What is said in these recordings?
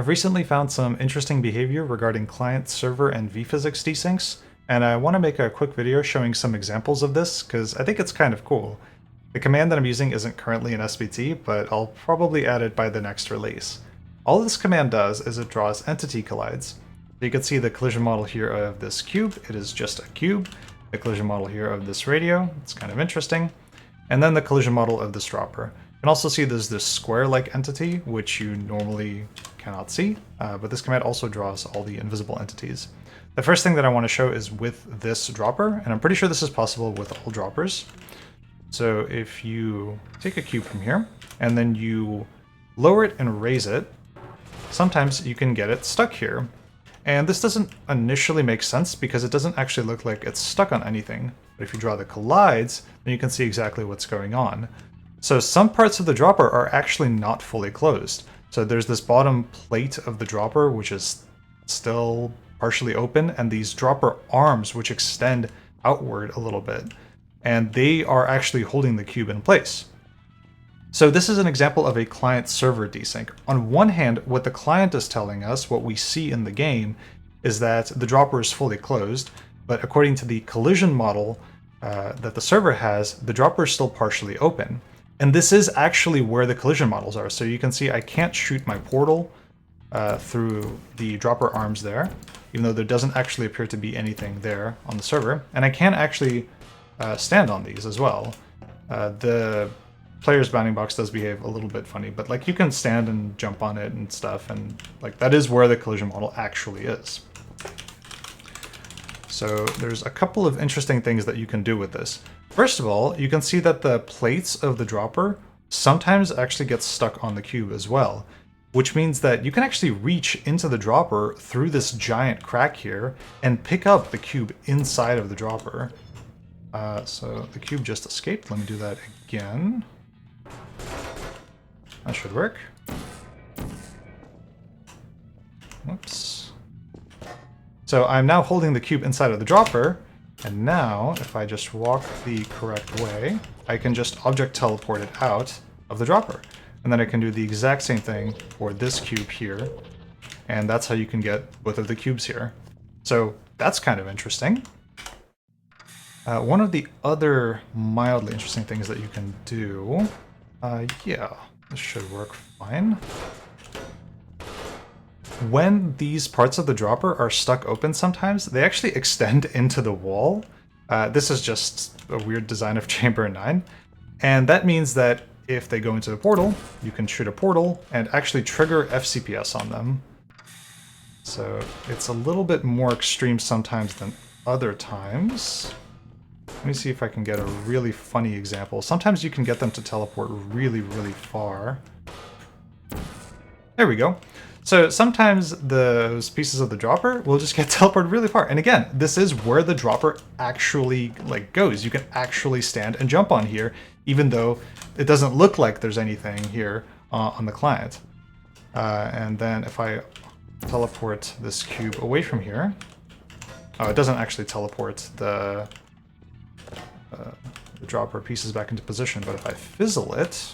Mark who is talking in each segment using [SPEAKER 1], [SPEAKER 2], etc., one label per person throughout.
[SPEAKER 1] I've recently found some interesting behavior regarding client, server, and vphysics desyncs, and I want to make a quick video showing some examples of this because I think it's kind of cool. The command that I'm using isn't currently in SBT, but I'll probably add it by the next release. All this command does is it draws entity collides. So you can see the collision model here of this cube, it is just a cube. The collision model here of this radio, it's kind of interesting. And then the collision model of this dropper. You can also see there's this square-like entity, which you normally cannot see, but this command also draws all the invisible entities. The first thing that I want to show is with this dropper, and I'm pretty sure this is possible with all droppers. So if you take a cube from here, and then you lower it and raise it, sometimes you can get it stuck here. And this doesn't initially make sense because it doesn't actually look like it's stuck on anything. But if you draw the collides, then you can see exactly what's going on. So some parts of the dropper are actually not fully closed. So there's this bottom plate of the dropper, which is still partially open, and these dropper arms, which extend outward a little bit. And they are actually holding the cube in place. So this is an example of a client-server desync. On one hand, what the client is telling us, what we see in the game, is that the dropper is fully closed, but according to the collision model that the server has, the dropper is still partially open. And this is actually where the collision models are. So you can see I can't shoot my portal through the dropper arms there, even though there doesn't actually appear to be anything there on the server. And I can actually stand on these as well. The player's bounding box does behave a little bit funny, but like you can stand and jump on it and stuff, and like that is where the collision model actually is. So there's a couple of interesting things that you can do with this. First of all, you can see that the plates of the dropper sometimes actually get stuck on the cube as well, which means that you can actually reach into the dropper through this giant crack here and pick up the cube inside of the dropper. So the cube just escaped. Let me do that again. That should work. Whoops. So I'm now holding the cube inside of the dropper, and now if I just walk the correct way, I can just object teleport it out of the dropper. And then I can do the exact same thing for this cube here, and that's how you can get both of the cubes here. So that's kind of interesting. One of the other mildly interesting things that you can do, yeah, this should work fine. When these parts of the dropper are stuck open sometimes, they actually extend into the wall. This is just a weird design of Chamber 9. And that means that if they go into the portal, you can shoot a portal and actually trigger FCPS on them. So it's a little bit more extreme sometimes than other times. Let me see if I can get a really funny example. Sometimes you can get them to teleport really, really far. There we go. So sometimes those pieces of the dropper will just get teleported really far. And again, this is where the dropper actually goes. You can actually stand and jump on here, even though it doesn't look like there's anything here on the client. And then if I teleport this cube away from here, oh, it doesn't actually teleport the dropper pieces back into position, but if I fizzle it,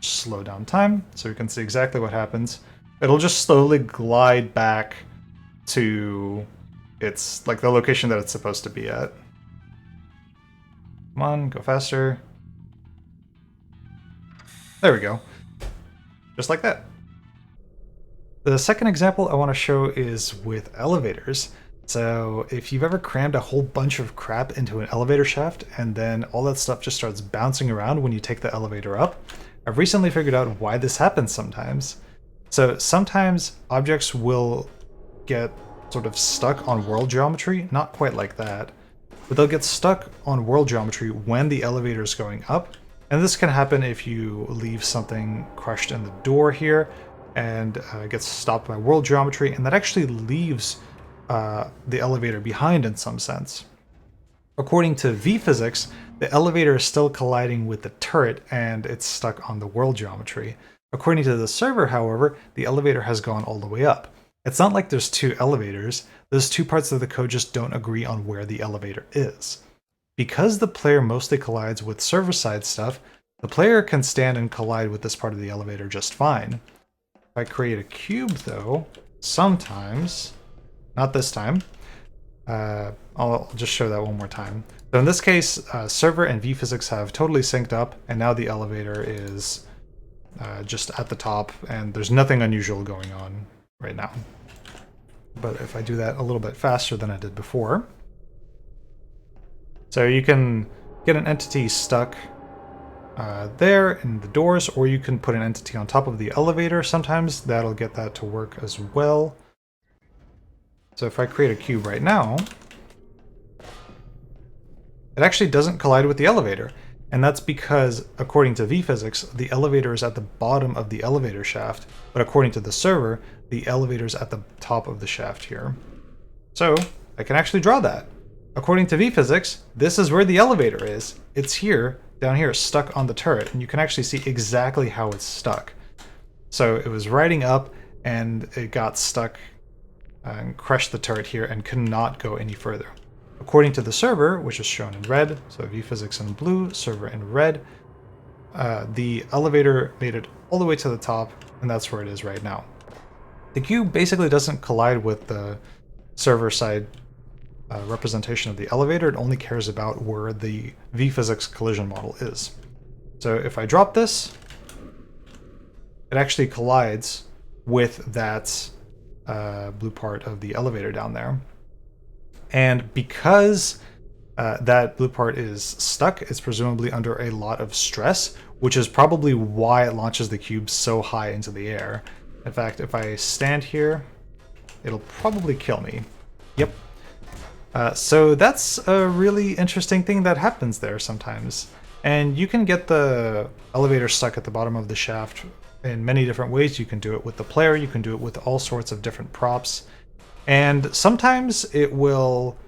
[SPEAKER 1] slow down time so you can see exactly what happens. It'll just slowly glide back to its the location that it's supposed to be at. Come on, go faster. There we go. Just like that. The second example I want to show is with elevators. So if you've ever crammed a whole bunch of crap into an elevator shaft and then all that stuff just starts bouncing around when you take the elevator up, I've recently figured out why this happens sometimes. So sometimes objects will get sort of stuck on world geometry, not quite like that, but they'll get stuck on world geometry when the elevator is going up. And this can happen if you leave something crushed in the door here and gets stopped by world geometry, and that actually leaves the elevator behind in some sense. According to vphysics, the elevator is still colliding with the turret and it's stuck on the world geometry. According to the server, however, the elevator has gone all the way up. It's not like there's two elevators, those two parts of the code just don't agree on where the elevator is. Because the player mostly collides with server-side stuff, the player can stand and collide with this part of the elevator just fine. If I create a cube, though, sometimes, not this time, I'll just show that one more time. So in this case, server and vphysics have totally synced up, and now the elevator is just at the top, and there's nothing unusual going on right now. But if I do that a little bit faster than I did before, so you can get an entity stuck there in the doors, or you can put an entity on top of the elevator. Sometimes that'll get that to work as well. So if I create a cube right now, it actually doesn't collide with the elevator. And that's because, according to vphysics, the elevator is at the bottom of the elevator shaft, but according to the server, the elevator is at the top of the shaft here. So I can actually draw that. According to vphysics, this is where the elevator is. It's here, down here, stuck on the turret, and you can actually see exactly how it's stuck. So it was riding up, and it got stuck and crushed the turret here and could not go any further. According to the server, which is shown in red, so vphysics in blue, server in red, the elevator made it all the way to the top, and that's where it is right now. The cube basically doesn't collide with the server side representation of the elevator. It only cares about where the vphysics collision model is. So if I drop this, it actually collides with that blue part of the elevator down there. And because that blue part is stuck, it's presumably under a lot of stress, which is probably why it launches the cube so high into the air. In fact, if I stand here, it'll probably kill me. Yep. So that's a really interesting thing that happens there sometimes. And you can get the elevator stuck at the bottom of the shaft in many different ways. You can do it with the player, you can do it with all sorts of different props. And sometimes it will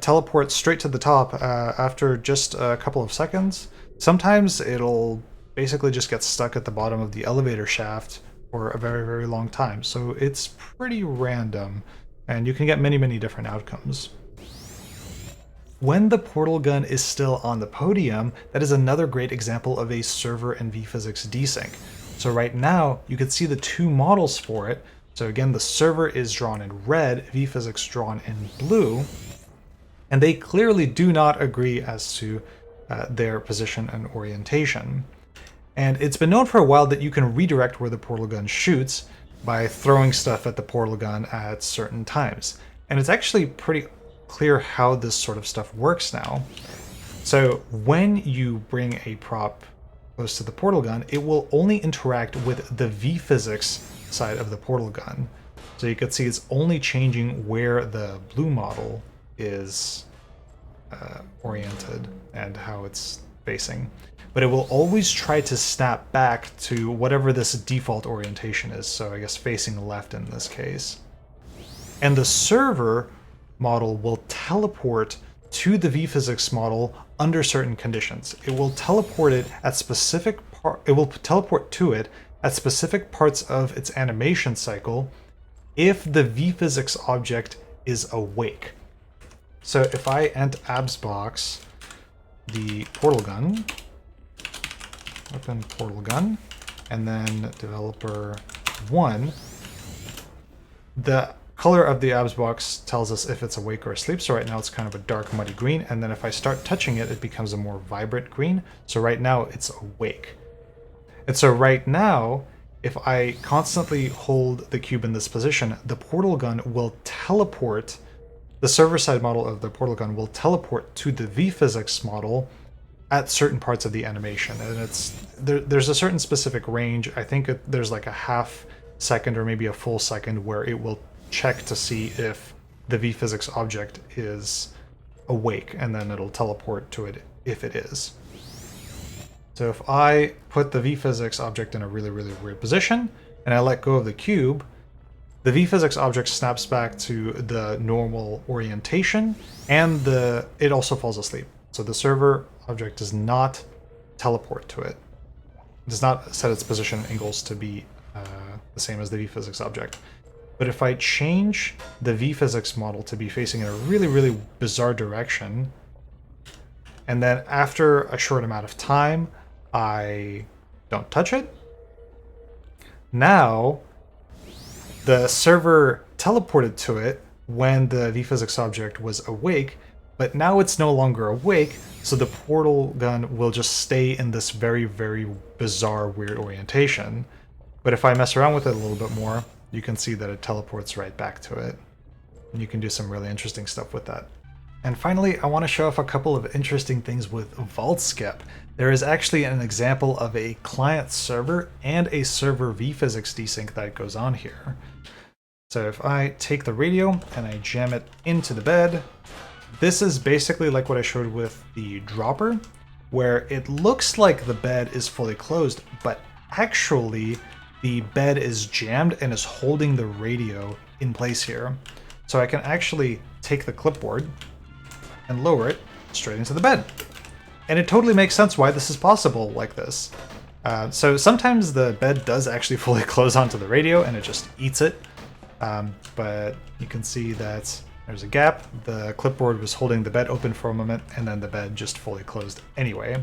[SPEAKER 1] teleport straight to the top after just a couple of seconds. Sometimes it'll basically just get stuck at the bottom of the elevator shaft for a very, very long time. So it's pretty random, and you can get many, many different outcomes. When the portal gun is still on the podium, that is another great example of a server and vphysics desync. So right now, you can see the two models for it. So again, the server is drawn in red, vphysics drawn in blue, and they clearly do not agree as to their position and orientation. And it's been known for a while that you can redirect where the portal gun shoots by throwing stuff at the portal gun at certain times. And it's actually pretty clear how this sort of stuff works now. So when you bring a prop close to the portal gun, it will only interact with the vphysics side of the portal gun. So you can see it's only changing where the blue model is oriented and how it's facing. But it will always try to snap back to whatever this default orientation is, so I guess facing left in this case. And the server model will teleport to the vphysics model under certain conditions. It will teleport it at teleport to it at specific parts of its animation cycle if the vphysics object is awake. So if I ent abs box the portal gun, open portal gun, and then developer 1, the color of the abs box tells us if it's awake or asleep. So right now it's kind of a dark muddy green, and then if I start touching it, it becomes a more vibrant green. So right now it's awake. And so right now, if I constantly hold the cube in this position, the portal gun will teleport, the server side model of the portal gun will teleport to the vphysics model at certain parts of the animation. And there's a certain specific range. I think there's like a half second or maybe a full second where it will check to see if the vphysics object is awake, and then it'll teleport to it if it is. So if I put the vphysics object in a really, really weird position, and I let go of the cube, the vphysics object snaps back to the normal orientation, and it also falls asleep. So the server object does not teleport to it. It does not set its position angles to be the same as the vphysics object. But if I change the vphysics model to be facing in a really, really bizarre direction, and then after a short amount of time, I don't touch it, Now, the server teleported to it when the vphysics object was awake, but now it's no longer awake, so the portal gun will just stay in this very, very bizarre, weird orientation. But if I mess around with it a little bit more, you can see that it teleports right back to it. And you can do some really interesting stuff with that. And finally, I want to show off a couple of interesting things with Vault Skip. There is actually an example of a client server and a server vphysics desync that goes on here. So if I take the radio and I jam it into the bed, this is basically like what I showed with the dropper, where it looks like the bed is fully closed, but actually the bed is jammed and is holding the radio in place here. So I can actually take the clipboard and lower it straight into the bed. And it totally makes sense why this is possible like this. So sometimes the bed does actually fully close onto the radio and it just eats it. But you can see that there's a gap. The clipboard was holding the bed open for a moment and then the bed just fully closed anyway.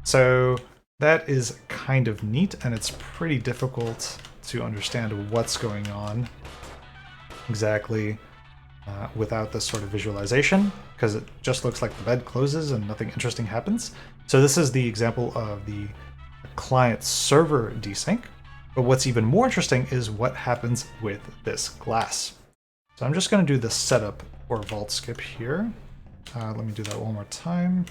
[SPEAKER 1] So that is kind of neat, and it's pretty difficult to understand what's going on exactly without this sort of visualization, because it just looks like the bed closes and nothing interesting happens. So this is the example of the client server desync. But what's even more interesting is what happens with this glass. So I'm just going to do the setup or vault skip here. Let me do that one more time.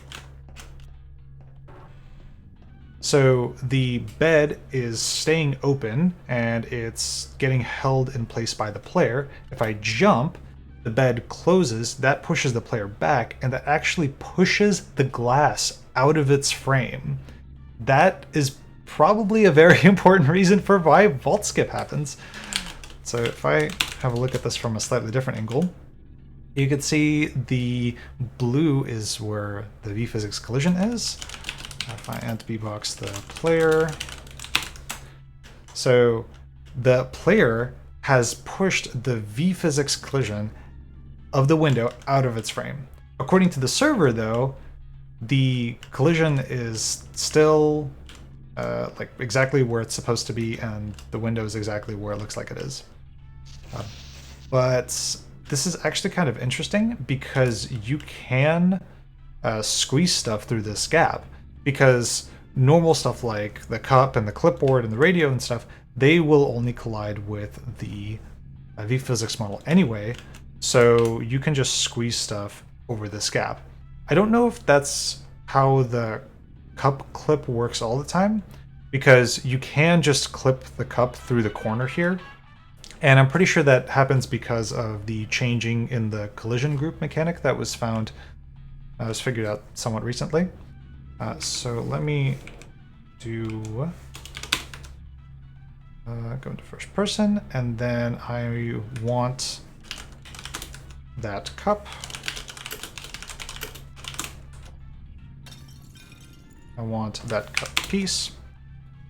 [SPEAKER 1] So the bed is staying open and it's getting held in place by the player. If I jump, the bed closes, that pushes the player back, and that actually pushes the glass out of its frame. That is probably a very important reason for why vault skip happens. So if I have a look at this from a slightly different angle, you can see the blue is where the vphysics collision is. If I ant-bbox the player, so the player has pushed the vphysics collision of the window out of its frame. According to the server, though, the collision is still like exactly where it's supposed to be, and the window is exactly where it looks like it is. But this is actually kind of interesting because you can squeeze stuff through this gap, because normal stuff like the cup and the clipboard and the radio and stuff, they will only collide with the vphysics model anyway, so you can just squeeze stuff over this gap. I don't know if that's how the cup clip works all the time, because you can just clip the cup through the corner here, and I'm pretty sure that happens because of the changing in the collision group mechanic that was figured out somewhat recently. So let me do go into first person, and then I want that cup. I want that cup piece,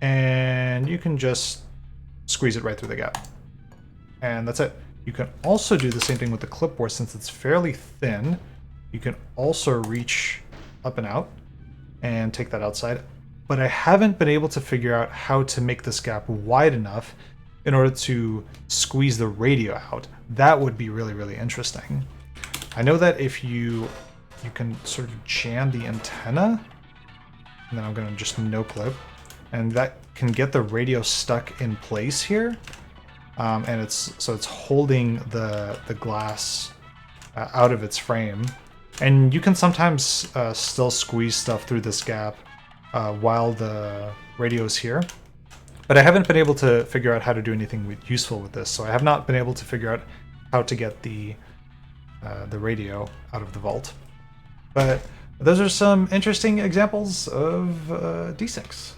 [SPEAKER 1] and you can just squeeze it right through the gap. And that's it. You can also do the same thing with the clipboard. Since it's fairly thin, you can also reach up and out and take that outside. But I haven't been able to figure out how to make this gap wide enough in order to squeeze the radio out. That would be really, really interesting. I know that if you can sort of jam the antenna, and then I'm going to just no clip, and that can get the radio stuck in place here. And it's holding the glass out of its frame. And you can sometimes still squeeze stuff through this gap while the radio is here. But I haven't been able to figure out how to do anything useful with this, so I have not been able to figure out how to get the radio out of the vault. But those are some interesting examples of desyncs.